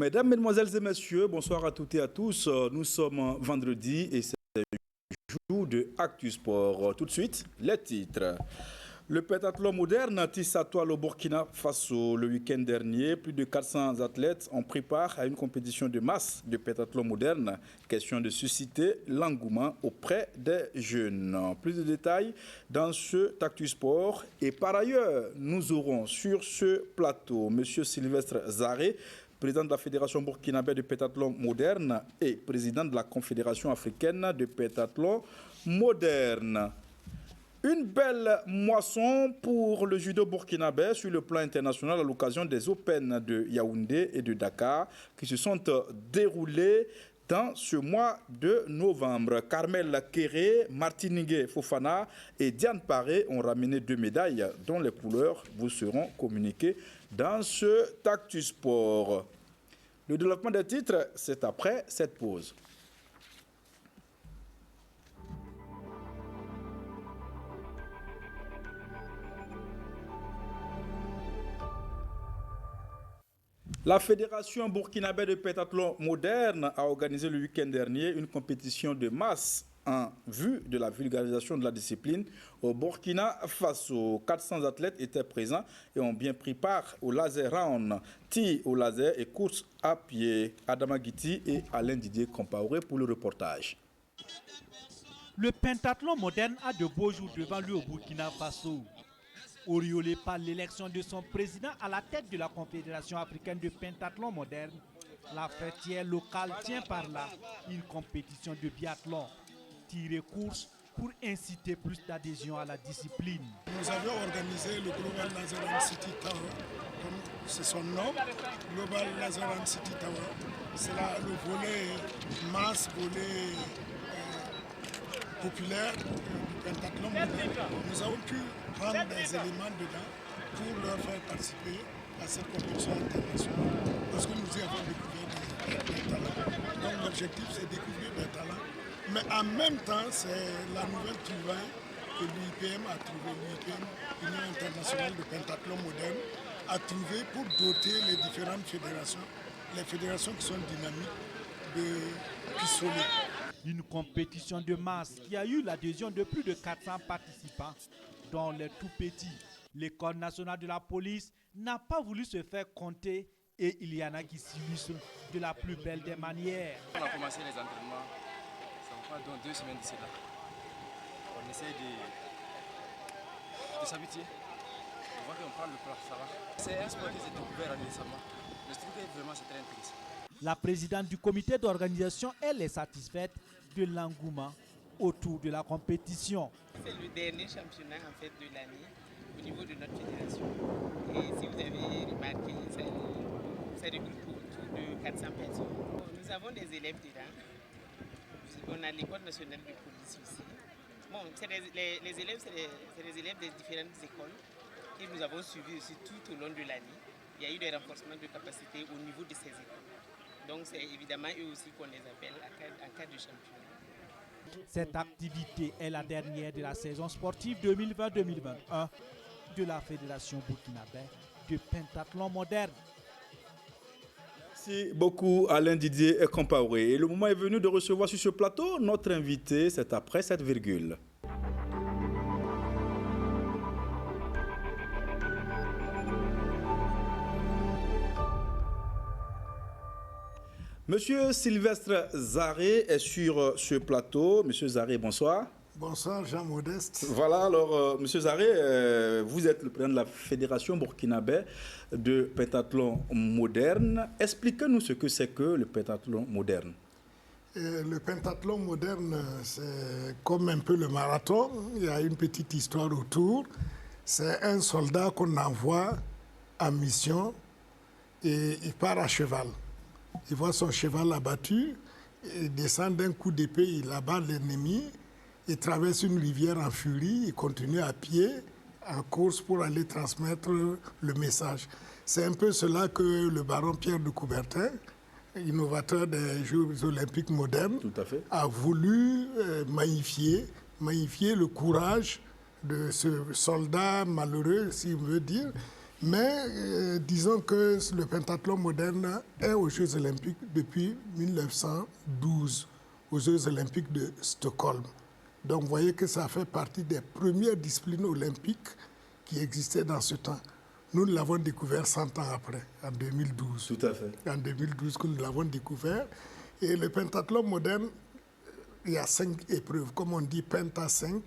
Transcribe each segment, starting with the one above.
Mesdames, Mesdemoiselles et Messieurs, bonsoir à toutes et à tous. Nous sommes vendredi et c'est le jour de Actu Sport. Tout de suite, les titres. Le pentathlon moderne tisse à toile au Burkina Faso. Le week-end dernier, plus de 400 athlètes ont pris part à une compétition de masse de pentathlon moderne. Question de susciter l'engouement auprès des jeunes. Plus de détails dans ce Actu Sport. Et par ailleurs, nous aurons sur ce plateau M. Sylvestre Zaré, président de la Fédération burkinabé de pentathlon moderne et président de la Confédération africaine de pentathlon moderne. Une belle moisson pour le judo burkinabé sur le plan international à l'occasion des Open de Yaoundé et de Dakar qui se sont déroulés dans ce mois de novembre. Carmel Kéré, Martinique Fofana et Diane Paré ont ramené 2 médailles dont les couleurs vous seront communiquées dans ce Actu Sport. Le développement des titres, c'est après cette pause. La Fédération burkinabé de pentathlon moderne a organisé le week-end dernier une compétition de masse en vue de la vulgarisation de la discipline au Burkina Faso. 400 athlètes étaient présents et ont bien pris part au laser round, tir au laser et course à pied. Adama Guiti et Alain Didier Compaoré pour le reportage. Le pentathlon moderne a de beaux jours devant lui au Burkina Faso. Auréolé par l'élection de son président à la tête de la Confédération africaine de pentathlon moderne, la fêtière locale tient par là une compétition de biathlon, tir et course pour inciter plus d'adhésion à la discipline. Nous avions organisé le Global Laser and City Tower, comme c'est son nom, Global Laser and City Tower. C'est là le volet masse, volet populaire du pentathlon moderne. Nous avons pu prendre des éléments dedans pour leur faire participer à cette compétition internationale parce que nous y avons découvert des talents. Donc l'objectif c'est découvrir des talents, mais en même temps c'est la nouvelle trouvaille que l'UIPM a trouvée, l'UIPM, Union internationale de pentathlon moderne, a trouvé pour doter les différentes fédérations, les fédérations qui sont dynamiques, de pistolets. Une compétition de masse qui a eu l'adhésion de plus de 400 participants, dont les tout petits. L'école nationale de la police n'a pas voulu se faire compter et il y en a qui s'illustrent de la plus belle des manières. On a commencé les entraînements, ça va pas dans 2 semaines d'ici là. On essaie de s'habituer. On voit qu'on prend le plat, ça va. C'est un sport qui s'est découvert récemment. Je trouve que vraiment c'est très intéressant. La présidente du comité d'organisation, elle est satisfaite de l'engouement autour de la compétition. C'est le dernier championnat en fait de l'année au niveau de notre fédération. Et si vous avez remarqué, ça regroupe autour de 400 personnes. Nous avons des élèves dedans. On a l'école nationale de police aussi. Bon, les élèves, c'est des élèves des différentes écoles que nous avons suivis aussi tout au long de l'année. Il y a eu des renforcements de capacité au niveau de ces écoles. Donc c'est évidemment eux aussi qu'on les appelle en cas de championnat. Cette activité est la dernière de la saison sportive 2020-2021 de la Fédération burkinabé de pentathlon moderne. Merci beaucoup Alain Didier et Compaoré. Et le moment est venu de recevoir sur ce plateau notre invité, c'est après cette virgule. Monsieur Sylvestre Zaré est sur ce plateau. Monsieur Zaré, bonsoir. Bonsoir Jean Modeste. Voilà, alors Monsieur Zaré, vous êtes le président de la Fédération burkinabé de pentathlon moderne. Expliquez-nous ce que c'est que le pentathlon moderne. Le pentathlon moderne, c'est comme un peu le marathon. Il y a une petite histoire autour. C'est un soldat qu'on envoie en mission et il part à cheval. Il voit son cheval abattu, il descend d'un coup d'épée, il abat l'ennemi, il traverse une rivière en furie, il continue à pied, en course pour aller transmettre le message. C'est un peu cela que le baron Pierre de Coubertin, innovateur des Jeux olympiques modernes, a voulu magnifier le courage de ce soldat malheureux, si on veut dire, Mais disons que le pentathlon moderne est aux Jeux olympiques depuis 1912, aux Jeux olympiques de Stockholm. Donc vous voyez que ça fait partie des premières disciplines olympiques qui existaient dans ce temps. Nous l'avons découvert 100 ans après, en 2012. Tout à fait. En 2012 que nous l'avons découvert. Et le pentathlon moderne, il y a 5 épreuves, comme on dit penta 5.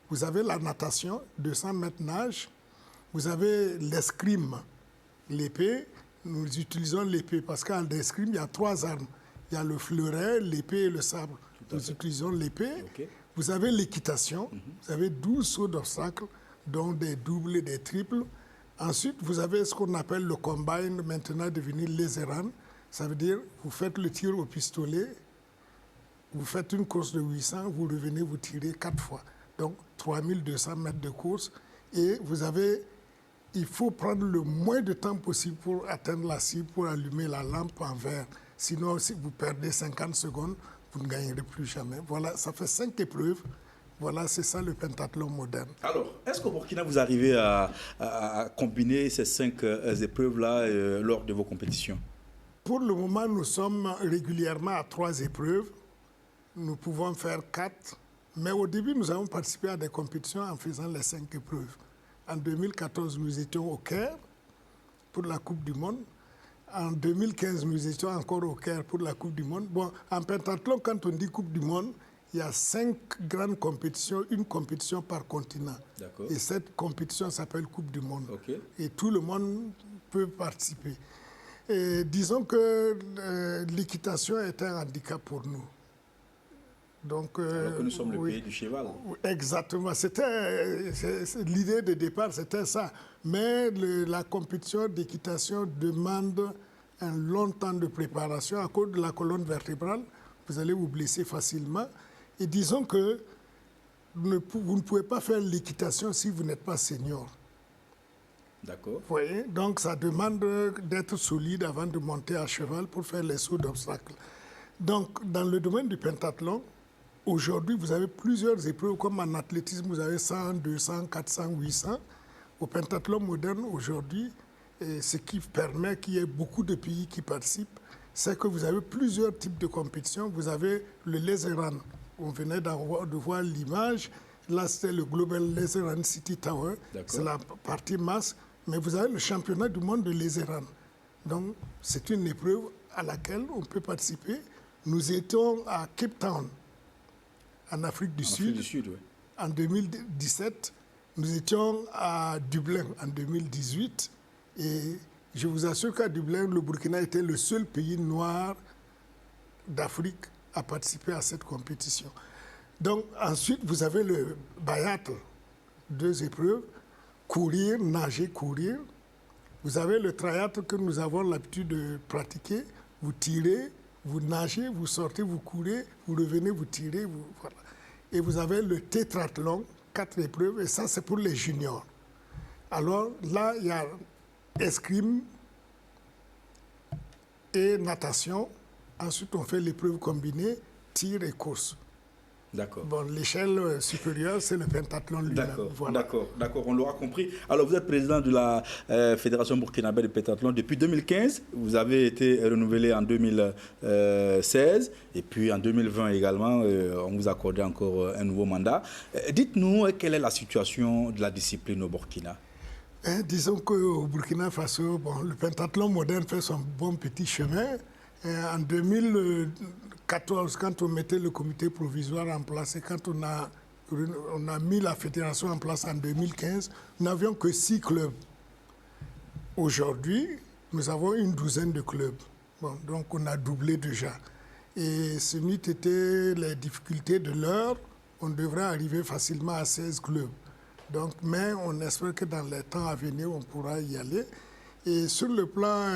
Vous avez la natation, 200 mètres nage. Vous avez l'escrime, l'épée. Nous utilisons l'épée parce qu'en escrime, il y a 3 armes. Il y a le fleuret, l'épée et le sabre. Nous utilisons l'épée. Okay. Vous avez l'équitation. Vous avez 12 sauts d'obstacles, dont des doubles et des triples. Ensuite, vous avez ce qu'on appelle le combine, maintenant devenu laseran. Ça veut dire, vous faites le tir au pistolet, vous faites une course de 800, vous revenez, vous tirez 4 fois. Donc, 3200 mètres de course. Et vous avez, il faut prendre le moins de temps possible pour atteindre la cible, pour allumer la lampe en vert. Sinon, si vous perdez 50 secondes, vous ne gagnerez plus jamais. Voilà, ça fait 5 épreuves. Voilà, c'est ça le pentathlon moderne. Alors, est-ce qu'au Burkina, vous arrivez à combiner ces 5 épreuves-là lors de vos compétitions? Pour le moment, nous sommes régulièrement à 3 épreuves. Nous pouvons faire 4. Mais au début, nous avons participé à des compétitions en faisant les 5 épreuves. En 2014, nous étions au Caire pour la Coupe du Monde. En 2015, nous étions encore au Caire pour la Coupe du Monde. Bon, en pentathlon, quand on dit Coupe du Monde, il y a 5 grandes compétitions, une compétition par continent. Et cette compétition s'appelle Coupe du Monde. Okay. Et tout le monde peut participer. Et disons que l'équitation est un handicap pour nous. Donc, alors que nous sommes le pays du cheval. Exactement. L'idée de départ, c'était ça. Mais la compétition d'équitation demande un long temps de préparation. À cause de la colonne vertébrale, vous allez vous blesser facilement. Et disons que vous ne pouvez pas faire l'équitation si vous n'êtes pas senior. D'accord. Vous voyez? Donc, ça demande d'être solide avant de monter à cheval pour faire les sauts d'obstacles. Donc, dans le domaine du pentathlon, aujourd'hui, vous avez plusieurs épreuves, comme en athlétisme, vous avez 100, 200, 400, 800. Au pentathlon moderne, aujourd'hui, ce qui permet qu'il y ait beaucoup de pays qui participent, c'est que vous avez plusieurs types de compétitions. Vous avez le laseran. On venait de voir l'image. Là, c'était le Global Laseran City Tower. C'est la partie masse. Mais vous avez le championnat du monde de laseran. Donc, c'est une épreuve à laquelle on peut participer. Nous étions à Cape Town, en Afrique du Sud, oui. En 2017. Nous étions à Dublin en 2018. Et je vous assure qu'à Dublin, le Burkina était le seul pays noir d'Afrique à participer à cette compétition. Donc, ensuite, vous avez le biathlon, 2 épreuves, courir, nager, courir. Vous avez le triathlon que nous avons l'habitude de pratiquer. Vous tirez, vous nagez, vous sortez, vous courez, vous revenez, vous tirez. Voilà. Et vous avez le tétrathlon, 4 épreuves, et ça, c'est pour les juniors. Alors là, il y a escrime et natation. Ensuite, on fait l'épreuve combinée, tir et course. D'accord. Bon, l'échelle supérieure, c'est le pentathlon lui-même. D'accord, on l'aura compris. Alors, vous êtes président de la Fédération burkinabé de pentathlon depuis 2015. Vous avez été renouvelé en 2016. Et puis, en 2020 également, on vous a accordé encore un nouveau mandat. Dites-nous, quelle est la situation de la discipline au Burkina? Disons qu'au Burkina Faso, bon, le pentathlon moderne fait son bon petit chemin. En 2014, quand on mettait le comité provisoire en place et quand on a mis la fédération en place en 2015, nous n'avions que 6 clubs. Aujourd'hui, nous avons une douzaine de clubs. Bon, donc on a doublé déjà. Et ce n'eût été les difficultés de l'heure, on devrait arriver facilement à 16 clubs. Donc, mais on espère que dans les temps à venir, on pourra y aller. Et sur le plan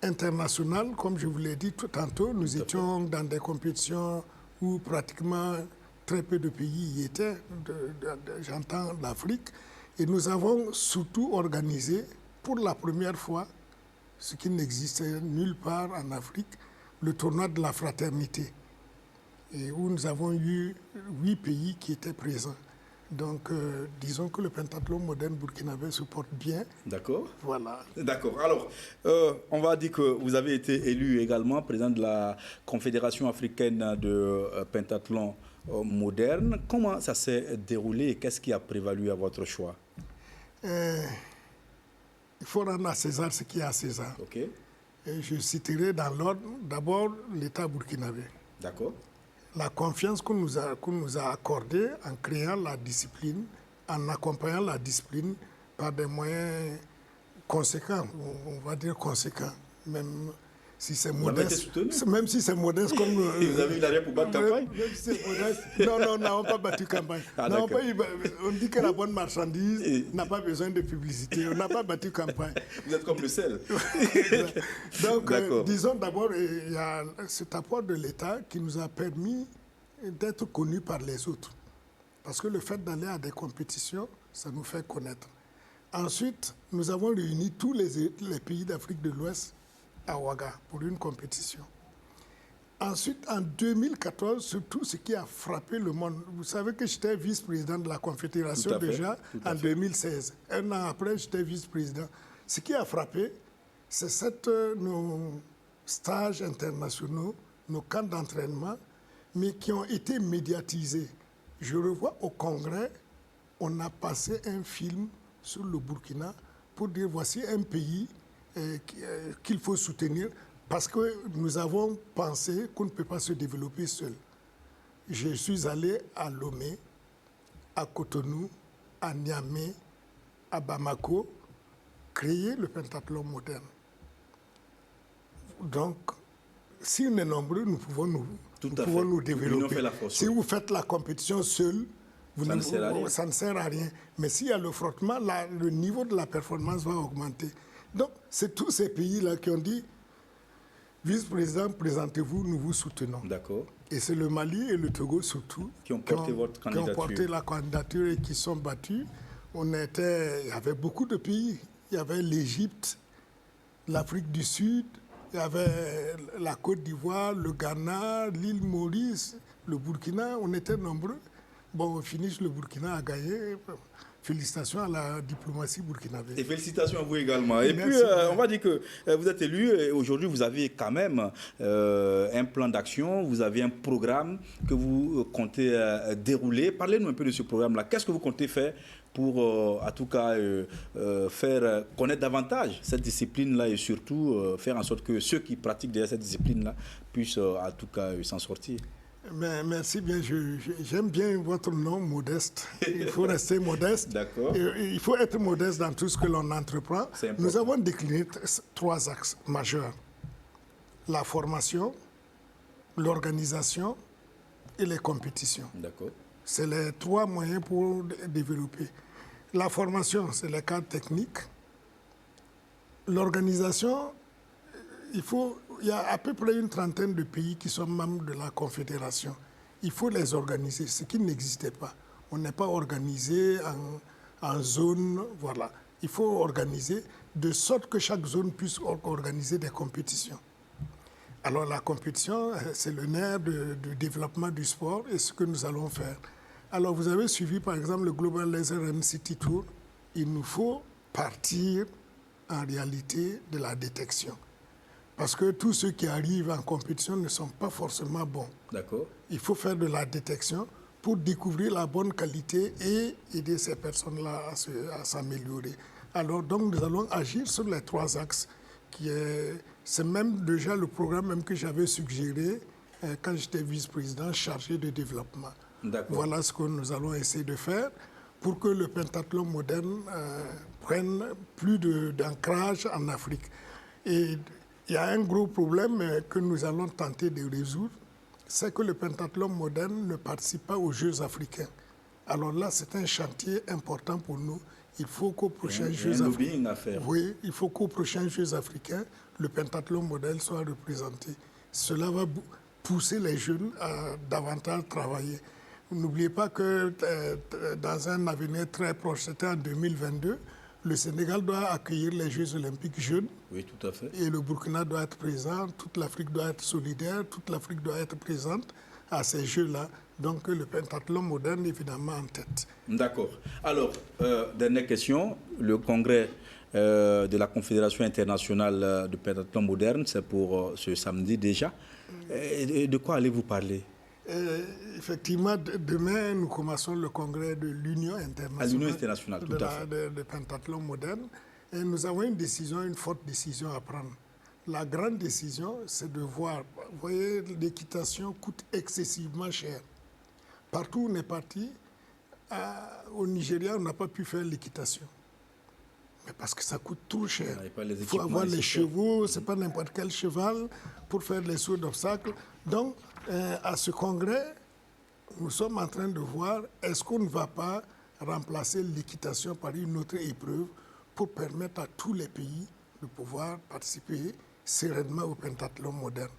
international, comme je vous l'ai dit tout tantôt, nous étions dans des compétitions où pratiquement très peu de pays y étaient, j'entends l'Afrique, et nous avons surtout organisé pour la première fois, ce qui n'existait nulle part en Afrique, le tournoi de la fraternité, et où nous avons eu 8 pays qui étaient présents. Donc, disons que le pentathlon moderne burkinabé se porte bien. D'accord. Voilà. D'accord. Alors, on va dire que vous avez été élu également président de la Confédération africaine de pentathlon moderne. Comment ça s'est déroulé et qu'est-ce qui a prévalu à votre choix? Il faut rendre à César ce qui est à César. Ok. Et je citerai dans l'ordre, d'abord, l'État burkinabé. D'accord. La confiance qu'on nous a accordée en créant la discipline, en accompagnant la discipline par des moyens conséquents, on va dire conséquents, même si c'est modeste. Même si c'est modeste comme... Et vous avez eu l'arrêt pour battre campagne? Même si c'est modeste. Non, nous n'avons pas battu campagne. Ah, on dit que la bonne marchandise n'a pas besoin de publicité. On n'a pas battu campagne. Vous êtes comme le sel. Donc, disons d'abord, il y a cet apport de l'État qui nous a permis d'être connus par les autres. Parce que le fait d'aller à des compétitions, ça nous fait connaître. Ensuite, nous avons réuni tous les pays d'Afrique de l'Ouest à Ouaga pour une compétition. Ensuite, en 2014, surtout ce qui a frappé le monde, vous savez que j'étais vice-président de la Confédération déjà en 2016. Un an après, j'étais vice-président. Ce qui a frappé, c'est nos stages internationaux, nos camps d'entraînement, mais qui ont été médiatisés. Je revois au Congrès, on a passé un film sur le Burkina pour dire voici un pays qu'il faut soutenir parce que nous avons pensé qu'on ne peut pas se développer seul. Je suis allé à Lomé, à Cotonou, à Niamey, à Bamako, créer le pentathlon moderne. Donc, si on est nombreux, nous pouvons nous développer. Si vous faites la compétition seul, ça ne sert à rien. Mais s'il y a le frottement, le niveau de la performance va augmenter. Donc, c'est tous ces pays-là qui ont dit, vice-président, présentez-vous, nous vous soutenons. D'accord. Et c'est le Mali et le Togo surtout qui ont porté la candidature et qui sont battus. Il y avait beaucoup de pays. Il y avait l'Égypte, l'Afrique du Sud, il y avait la Côte d'Ivoire, le Ghana, l'île Maurice, le Burkina. On était nombreux. Bon, au finish, le Burkina a gagné. Félicitations à la diplomatie burkinabé. Et félicitations à vous également. Et puis, on va dire que vous êtes élu et aujourd'hui, vous avez quand même un plan d'action, vous avez un programme que vous comptez dérouler. Parlez-nous un peu de ce programme-là. Qu'est-ce que vous comptez faire pour, en tout cas, faire connaître davantage cette discipline-là et surtout faire en sorte que ceux qui pratiquent déjà cette discipline-là puissent, en tout cas, s'en sortir? Mais merci bien, j'aime bien votre nom, Modeste. Il faut rester modeste. D'accord. Il faut être modeste dans tout ce que l'on entreprend. Nous avons décliné 3 axes majeurs. La formation, l'organisation et les compétitions. D'accord. C'est les 3 moyens pour développer. La formation, c'est les cadres techniques. L'organisation, il y a à peu près une trentaine de pays qui sont membres de la Confédération. Il faut les organiser, ce qui n'existait pas. On n'est pas organisé en zone, voilà. Il faut organiser de sorte que chaque zone puisse organiser des compétitions. Alors la compétition, c'est le nerf du développement du sport et ce que nous allons faire. Alors vous avez suivi par exemple le Global Laser City Tour. Il nous faut partir en réalité de la détection. Parce que tous ceux qui arrivent en compétition ne sont pas forcément bons. D'accord. Il faut faire de la détection pour découvrir la bonne qualité et aider ces personnes-là à s'améliorer. Alors, donc, nous allons agir sur les 3 axes. C'est même déjà le programme même que j'avais suggéré quand j'étais vice-président chargé de développement. Voilà ce que nous allons essayer de faire pour que le pentathlon moderne prenne plus d'ancrage en Afrique. Et il y a un gros problème que nous allons tenter de résoudre, c'est que le pentathlon moderne ne participe pas aux Jeux africains. Alors là, c'est un chantier important pour nous. Il faut qu'aux prochains Jeux africains, oui, il faut qu'aux prochains Jeux africains, le pentathlon moderne soit représenté. Cela va pousser les jeunes à davantage travailler. N'oubliez pas que dans un avenir très proche, c'était en 2022, le Sénégal doit accueillir les Jeux olympiques jeunes. Oui, tout à fait. Et le Burkina doit être présent, toute l'Afrique doit être solidaire, toute l'Afrique doit être présente. à ces Jeux-là. Donc le pentathlon moderne, évidemment, en tête. D'accord. Alors, dernière question. Le congrès de la Confédération internationale de pentathlon moderne, c'est pour ce samedi déjà. Et de quoi allez-vous parler? Effectivement, demain, nous commençons le congrès de l'Union internationale, de pentathlon moderne. Et nous avons une forte décision à prendre. La grande décision, c'est de voir, vous voyez, l'équitation coûte excessivement cher. Partout où on est parti, au Nigeria, on n'a pas pu faire l'équitation. Mais parce que ça coûte trop cher. Il faut avoir les chevaux, ce n'est pas n'importe quel cheval pour faire les sauts d'obstacles. Donc, à ce congrès, nous sommes en train de voir, est-ce qu'on ne va pas remplacer l'équitation par une autre épreuve pour permettre à tous les pays de pouvoir participer sereinement au pentathlon moderne.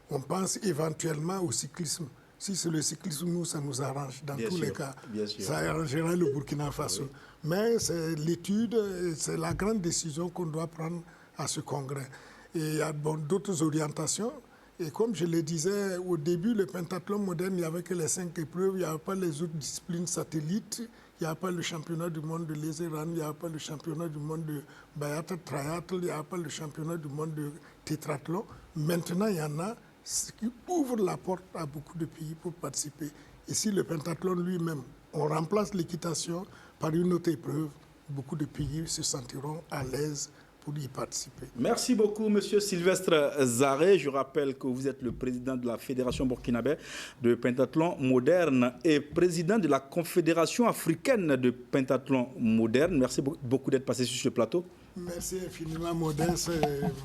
On pense éventuellement au cyclisme. Si c'est le cyclisme, nous, ça nous arrange dans tous les cas. Ça arrangera le Burkina Faso. Oui. Mais c'est l'étude, c'est la grande décision qu'on doit prendre à ce congrès. Et il y a d'autres orientations. Et comme je le disais, au début, le pentathlon moderne, il n'y avait que les 5 épreuves, il n'y avait pas les autres disciplines satellites, il n'y avait pas le championnat du monde de laser run, il n'y avait pas le championnat du monde de biathlon, triathlon, il n'y avait pas le championnat du monde de tétrathlon. Maintenant, il y en a, ce qui ouvre la porte à beaucoup de pays pour participer. Et si le pentathlon lui-même, on remplace l'équitation par une autre épreuve, beaucoup de pays se sentiront à l'aise pour y participer. Merci beaucoup, M. Sylvestre Zaré. Je rappelle que vous êtes le président de la Fédération burkinabé de pentathlon moderne et président de la Confédération africaine de pentathlon moderne. Merci beaucoup d'être passé sur ce plateau. Merci infiniment, Modeste.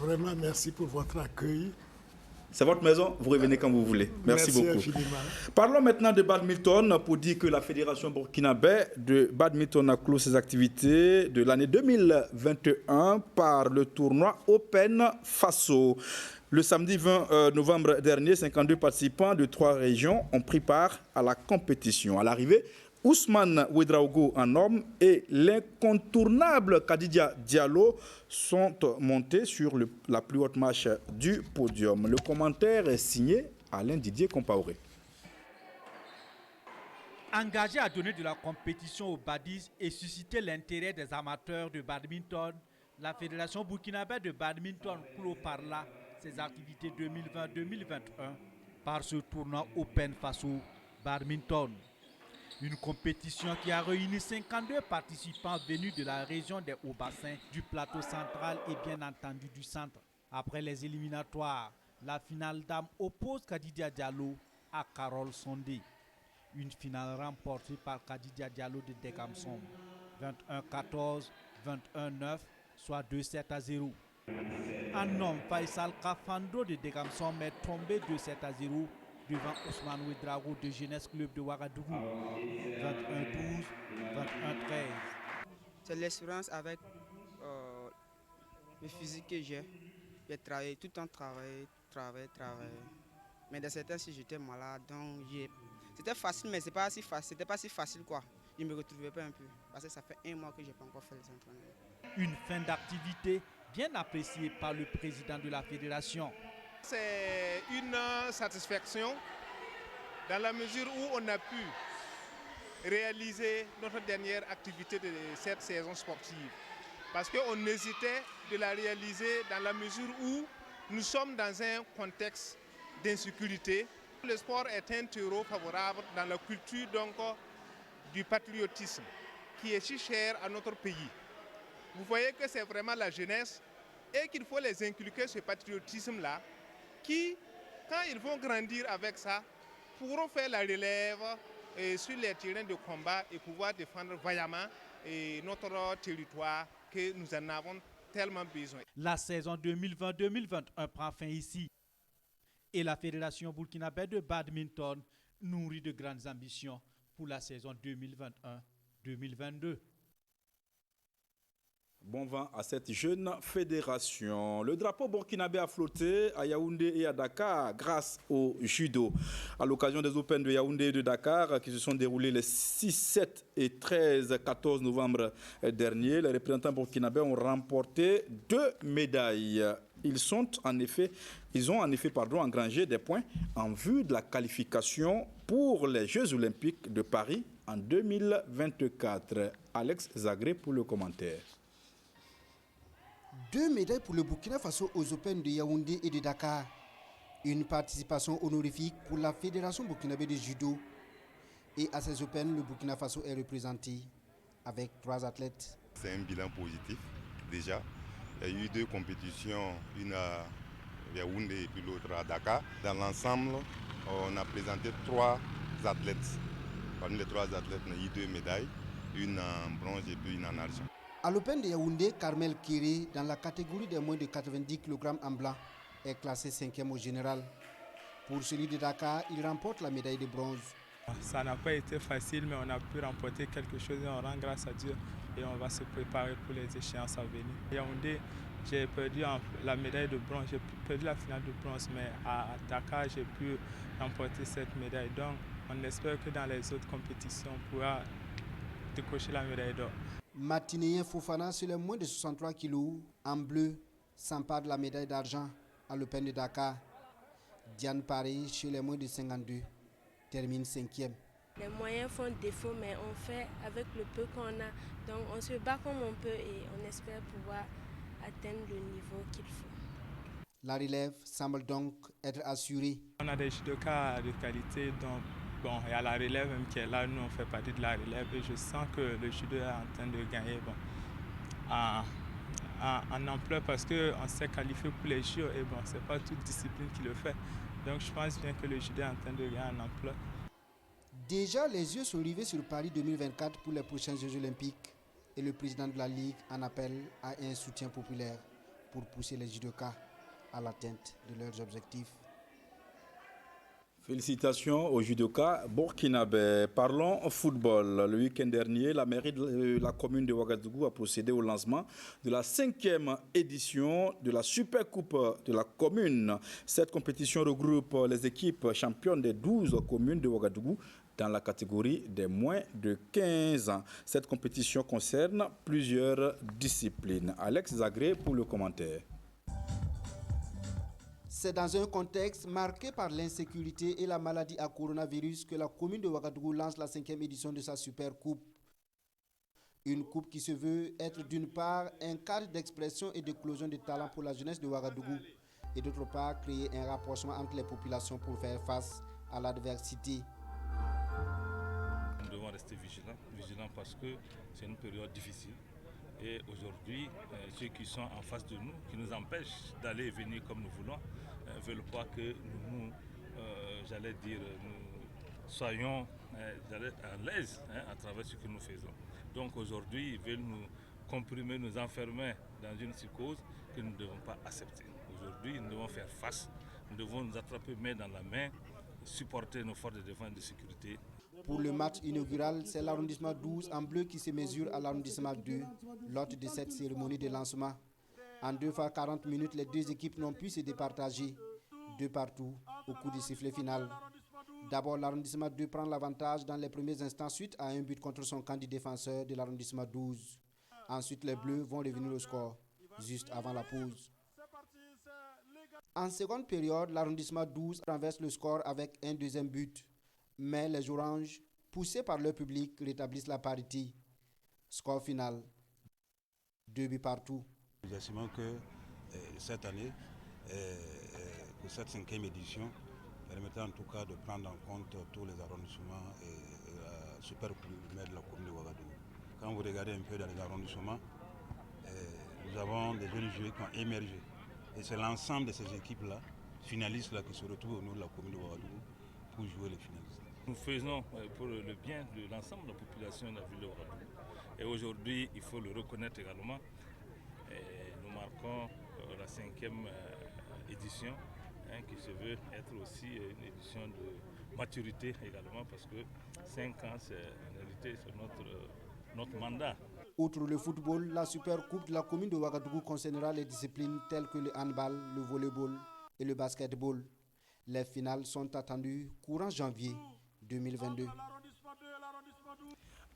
Vraiment, merci pour votre accueil. C'est votre maison, vous revenez quand vous voulez. Merci beaucoup. Infiniment. Parlons maintenant de badminton pour dire que la Fédération burkinabé de badminton a clos ses activités de l'année 2021 par le tournoi Open Faso. Le samedi 20 novembre dernier, 52 participants de 3 régions ont pris part à la compétition. À l'arrivée, Ousmane Ouedraogo en homme et l'incontournable Kadidia Diallo sont montés sur la plus haute marche du podium. Le commentaire est signé Alain Didier Compaoré. Engagé à donner de la compétition au badis et susciter l'intérêt des amateurs de badminton, la Fédération burkinabé de badminton clôt par là ses activités 2020-2021 par ce tournoi Open Faso Badminton. Une compétition qui a réuni 52 participants venus de la région des Hauts-Bassins, du plateau central et bien entendu du centre. Après les éliminatoires, la finale dame oppose Kadidia Diallo à Carole Sondé. Une finale remportée par Kadidia Diallo de Degamson. 21-14, 21-9, soit 2-7-0. Un homme, Faisal Kafando de Degamson, est tombé 2-7-0. Devant Ousmane Ouedraogo de Jeunesse Club de Ouagadougou. 21-12, 21-13. C'est l'expérience avec le physique que j'ai. J'ai travaillé, tout le temps travaillé. Mais dans certains cas, j'étais malade, donc c'était facile, mais c'était pas si facile quoi. Je ne me retrouvais pas un peu, parce que ça fait 1 mois que je n'ai pas encore fait les entraînements. Une fin d'activité bien appréciée par le président de la fédération. C'est une satisfaction dans la mesure où on a pu réaliser notre dernière activité de cette saison sportive. Parce qu'on hésitait de la réaliser dans la mesure où nous sommes dans un contexte d'insécurité. Le sport est un terreau favorable dans la culture donc, du patriotisme qui est si cher à notre pays. Vous voyez que c'est vraiment la jeunesse et qu'il faut les inculquer ce patriotisme-là qui, quand ils vont grandir avec ça, pourront faire la relève sur les terrains de combat et pouvoir défendre vaillamment notre territoire que nous en avons tellement besoin. La saison 2020-2021 prend fin ici. Et la Fédération burkinabé de badminton nourrit de grandes ambitions pour la saison 2021-2022. Bon vent à cette jeune fédération. Le drapeau burkinabé a flotté à Yaoundé et à Dakar grâce au judo. À l'occasion des Open de Yaoundé et de Dakar qui se sont déroulés les 6, 7 et 13-14 novembre dernier, les représentants burkinabés ont remporté 2 médailles Ils ont en effet engrangé des points en vue de la qualification pour les Jeux Olympiques de Paris en 2024. Alex Zagré pour le commentaire. 2 médailles pour le Burkina Faso aux Open de Yaoundé et de Dakar. Une participation honorifique pour la Fédération burkinabé de judo. Et à ces Open, le Burkina Faso est représenté avec 3 athlètes. C'est un bilan positif déjà. Il y a eu 2 compétitions, une à Yaoundé et puis l'autre à Dakar. Dans l'ensemble, on a présenté 3 athlètes. Parmi les 3 athlètes, on a eu 2 médailles, une en bronze et puis une en argent. À l'Open de Yaoundé, Carmel Kéré, dans la catégorie des moins de 90 kg en blanc, est classé 5e au général. Pour celui de Dakar, il remporte la médaille de bronze. Ça n'a pas été facile, mais on a pu remporter quelque chose et on rend grâce à Dieu. Et on va se préparer pour les échéances à venir. À Yaoundé, j'ai perdu la médaille de bronze, j'ai perdu la finale de bronze, mais à Dakar, j'ai pu remporter cette médaille. Donc, on espère que dans les autres compétitions, on pourra décocher la médaille d'or. Martinéen Fofana, sur les moins de 63 kg, en bleu, s'empare de la médaille d'argent à l'Open de Dakar. Diane Paris, chez les moins de 52, termine 5e. Les moyens font défaut, mais on fait avec le peu qu'on a. Donc on se bat comme on peut et on espère pouvoir atteindre le niveau qu'il faut. La relève semble donc être assurée. On a des judokas de qualité, donc bon, il y a la relève même qui est là, nous on fait partie de la relève et je sens que le judo est en train de gagner en ampleur parce qu'on s'est qualifié pour les JO et bon, c'est pas toute discipline qui le fait. Donc je pense bien que le judo est en train de gagner en ampleur. Déjà, les yeux sont rivés sur Paris 2024 pour les prochains Jeux Olympiques et le président de la Ligue en appelle à un soutien populaire pour pousser les judokas à l'atteinte de leurs objectifs. Félicitations aux judokas burkinabés. Parlons football. Le week-end dernier, la mairie de la commune de Ouagadougou a procédé au lancement de la 5e édition de la Super Coupe de la commune. Cette compétition regroupe les équipes championnes des 12 communes de Ouagadougou dans la catégorie des moins de 15 ans. Cette compétition concerne plusieurs disciplines. Alex Zagré pour le commentaire. C'est dans un contexte marqué par l'insécurité et la maladie à coronavirus que la commune de Ouagadougou lance la 5e édition de sa Super Coupe. Une coupe qui se veut être d'une part un cadre d'expression et d'éclosion de talents pour la jeunesse de Ouagadougou et d'autre part créer un rapprochement entre les populations pour faire face à l'adversité. Nous devons rester vigilants parce que c'est une période difficile. Et aujourd'hui, ceux qui sont en face de nous, qui nous empêchent d'aller et venir comme nous voulons, ne veulent pas que nous soyons à l'aise à travers ce que nous faisons. Donc aujourd'hui, ils veulent nous comprimer, nous enfermer dans une psychose que nous ne devons pas accepter. Aujourd'hui, nous devons faire face, nous devons nous attraper main dans la main, supporter nos forces de défense et de sécurité. Pour le match inaugural, c'est l'arrondissement 12 en bleu qui se mesure à l'arrondissement 2 lors de cette cérémonie de lancement. En 2 fois 40 minutes, les 2 équipes n'ont pu se départager, 2 partout, au coup du sifflet final. D'abord, l'arrondissement 2 prend l'avantage dans les premiers instants suite à un but contre son camp du défenseur de l'arrondissement 12. Ensuite, les bleus vont revenir au score, juste avant la pause. En seconde période, l'arrondissement 12 renverse le score avec un deuxième but. Mais les oranges, poussés par leur public, rétablissent la parité. Score final, 2 buts partout. Nous estimons que cette année, pour cette 5e édition, permettait en tout cas de prendre en compte tous les arrondissements et la super primaire de la commune de Ouagadougou. Quand vous regardez un peu dans les arrondissements, nous avons des jeunes joueurs qui ont émergé. Et c'est l'ensemble de ces équipes-là, finalistes-là, qui se retrouvent au niveau de la commune de Ouagadougou pour jouer les finalistes. Nous faisons pour le bien de l'ensemble de la population de la ville de Ouagadougou. Et aujourd'hui, il faut le reconnaître également. Nous marquons la 5e édition qui se veut être aussi une édition de maturité également parce que 5 ans, en réalité, c'est notre mandat. Outre le football, la Super Coupe de la commune de Ouagadougou concernera les disciplines telles que le handball, le volleyball et le basketball. Les finales sont attendues courant janvier 2022.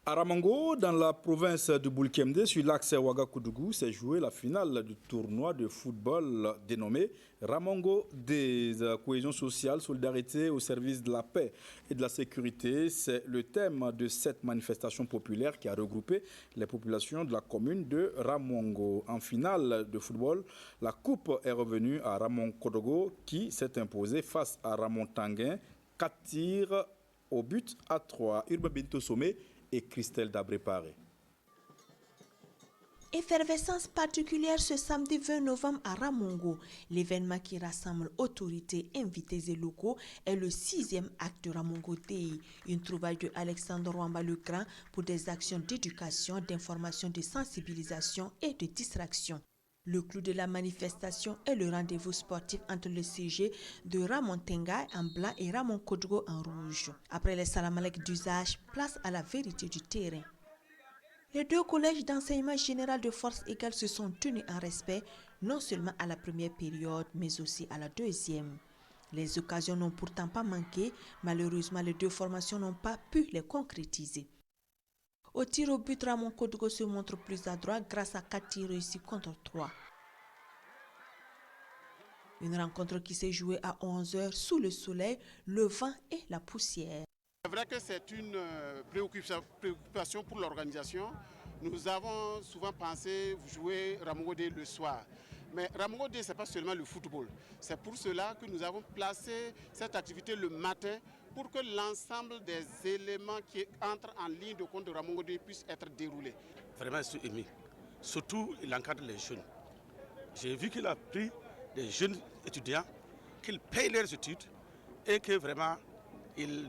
À Ramongo, dans la province de Boulkemde, sur l'axe Ouagadougou, s'est jouée la finale du tournoi de football dénommé Ramongo des cohésion sociale, solidarité au service de la paix et de la sécurité. C'est le thème de cette manifestation populaire qui a regroupé les populations de la commune de Ramongo. En finale de football, la coupe est revenue à Ramon Kodogo qui s'est imposé face à Ramon Tanguin, 4 tirs au but à 3. Urbain Bento Sommet et Christelle Dabré-Paré. Effervescence particulière ce samedi 20 novembre à Ramongo. L'événement qui rassemble autorités, invités et locaux est le 6e acte de Ramongo Day, une trouvaille de Alexandre Rwamba le Grand pour des actions d'éducation, d'information, de sensibilisation et de distraction. Le clou de la manifestation est le rendez-vous sportif entre le CG de Ramon Tenga en blanc et Ramon Kodgo en rouge. Après les salamalek d'usage, place à la vérité du terrain. Les 2 collèges d'enseignement général de force égale se sont tenus en respect, non seulement à la première période, mais aussi à la deuxième. Les occasions n'ont pourtant pas manqué, malheureusement les 2 formations n'ont pas pu les concrétiser. Au tir au but, Ramon Kodgo se montre plus adroit grâce à 4 tirs réussis contre 3. Une rencontre qui s'est jouée à 11h sous le soleil, le vent et la poussière. C'est vrai que c'est une préoccupation pour l'organisation. Nous avons souvent pensé jouer Ramongo Day le soir. Mais Ramongo Day, ce n'est pas seulement le football. C'est pour cela que nous avons placé cette activité le matin pour que l'ensemble des éléments qui entrent en ligne de compte de Ramongo Day puissent être déroulés. Vraiment, je suis ému. Surtout, il encadre les jeunes. J'ai vu qu'il a pris des jeunes étudiants, qu'ils payent leurs études et que vraiment,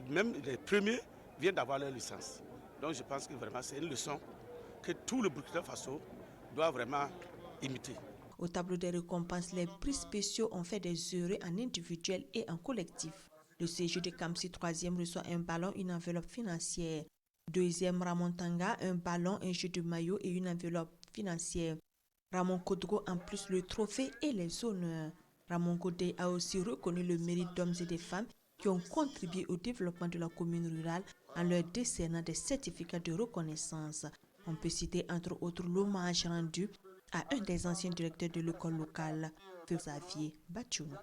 même les premiers viennent d'avoir leur licence. Donc je pense que vraiment c'est une leçon que tout le Burkina Faso doit vraiment imiter. Au tableau des récompenses, les prix spéciaux ont fait des heureux en individuel et en collectif. Le CG de Kamsi 3e reçoit un ballon, une enveloppe financière. 2e, Ramon Tanga, un ballon, un jeu de maillot et une enveloppe financière. Ramon Kodgo en plus le trophée et les honneurs. Ramon Kodé a aussi reconnu le mérite d'hommes et de femmes qui ont contribué au développement de la commune rurale en leur décernant des certificats de reconnaissance. On peut citer entre autres l'hommage rendu à un des anciens directeurs de l'école locale, Xavier Batchoun.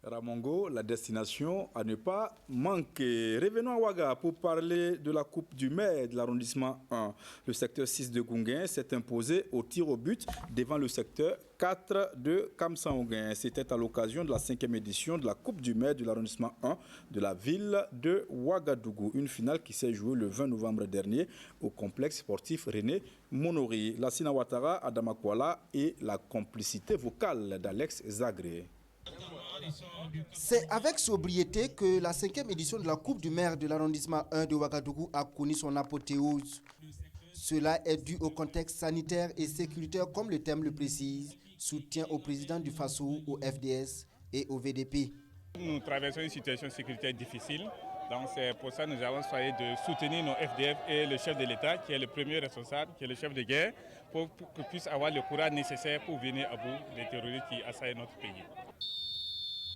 Ramongo, la destination à ne pas manquer. Revenons à Ouaga pour parler de la Coupe du maire de l'arrondissement 1. Le secteur 6 de Gounguin s'est imposé au tir au but devant le secteur 4 de Kamsaouguin. C'était à l'occasion de la 5e édition de la Coupe du maire de l'arrondissement 1 de la ville de Ouagadougou. Une finale qui s'est jouée le 20 novembre dernier au complexe sportif René Monori. Lassina Ouattara, Adama Kouala et la complicité vocale d'Alex Zagré. C'est avec sobriété que la 5e édition de la Coupe du maire de l'arrondissement 1 de Ouagadougou a connu son apothéose. Cela est dû au contexte sanitaire et sécuritaire, comme le thème le précise, soutien au président du FASO, au FDS et au VDP. Nous traversons une situation sécuritaire difficile, donc c'est pour ça que nous avons choisi de soutenir nos FDF et le chef de l'État, qui est le premier responsable, qui est le chef de guerre, pour qu'ils puissent avoir le courage nécessaire pour venir à bout des terroristes qui assaillent notre pays.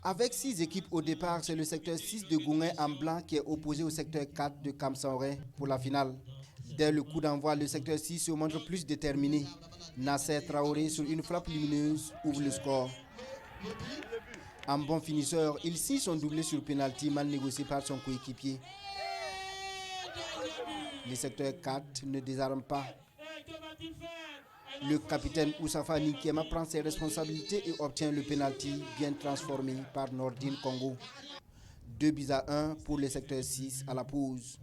Avec 6 équipes au départ, c'est le secteur 6 de Gounguin en blanc qui est opposé au secteur 4 de Kamsaouguin pour la finale. Dès le coup d'envoi, le secteur 6 se montre plus déterminé. Nasser Traoré, sur une frappe lumineuse, ouvre le score. En bon finisseur, il signe son doublé sur penalty mal négocié par son coéquipier. Le secteur 4 ne désarme pas. Le capitaine Oussafa Nikiema prend ses responsabilités et obtient le penalty bien transformé par Nordine Congo. 2-1 pour le secteur 6 à la pause.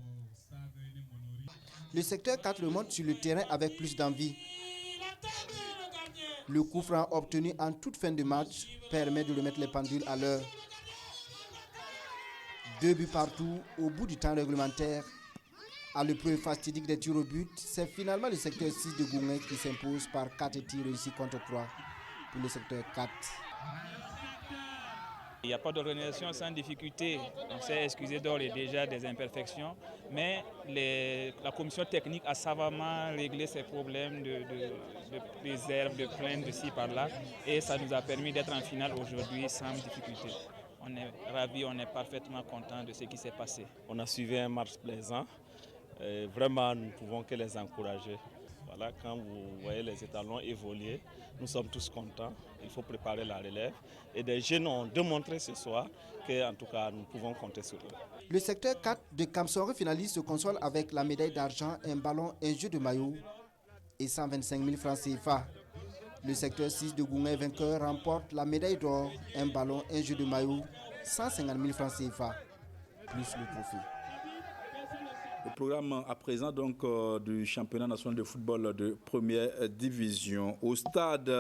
Le secteur 4 remonte sur le terrain avec plus d'envie. Le coup franc obtenu en toute fin de match permet de remettre les pendules à l'heure. 2 buts partout au bout du temps réglementaire. À l'épreuve fastidique des tirs au but, c'est finalement le secteur 6 de Gounguin qui s'impose par 4 tirs réussis contre 3 pour le secteur 4. Il n'y a pas d'organisation sans difficulté. On s'est excusé d'ores et déjà des imperfections, mais la commission technique a savamment réglé ces problèmes de réserve, de plainte de ci par là, et ça nous a permis d'être en finale aujourd'hui sans difficulté. On est ravis, on est parfaitement contents de ce qui s'est passé. On a suivi un match plaisant. vraiment, nous ne pouvons que les encourager. Voilà, quand vous voyez les étalons évoluer, nous sommes tous contents. Il faut préparer la relève. Et des jeunes ont démontré ce soir qu'en tout cas, nous pouvons compter sur eux. Le secteur 4 de Kamsori finaliste se console avec la médaille d'argent, un ballon, un jeu de maillot et 125 000 francs CFA. Le secteur 6 de Goungay vainqueur remporte la médaille d'or, un ballon, un jeu de maillot, 150 000 francs CFA, plus le trophée. Le programme à présent donc du championnat national de football de première division. Au stade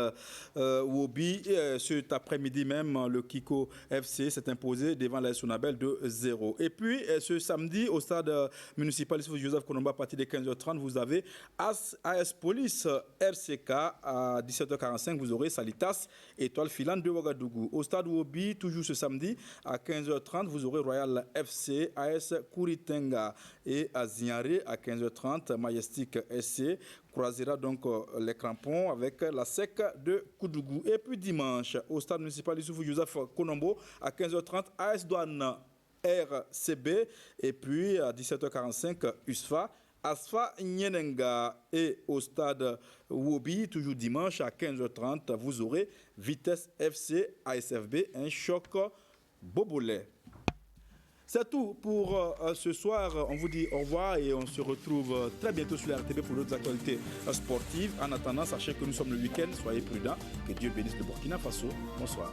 Wobi, cet après-midi même, le Kiko FC s'est imposé devant la Sonabel de 0. Et puis ce samedi, au stade municipal Joseph Konomba, à partir de 15h30, vous avez AS Police RCK à 17h45. Vous aurez Salitas, Étoile Filante de Ouagadougou. Au stade Wobi, toujours ce samedi, à 15h30, vous aurez Royal FC, AS Kouritenga et à Zignaré à 15h30, Majestic SC croisera donc les crampons avec la SEC de Koudougou. Et puis dimanche, au stade municipal Issoufou Joseph Konombo à 15h30, AS Douane RCB et puis à 17h45, USFA. Asfa Nyenenga. Et au stade Wobi, toujours dimanche à 15h30, vous aurez Vitesse FC ASFB, un choc bobolais. C'est tout pour ce soir. On vous dit au revoir et on se retrouve très bientôt sur la RTB pour d'autres actualités sportives. En attendant, sachez que nous sommes le week-end. Soyez prudents. Que Dieu bénisse le Burkina Faso. Bonsoir.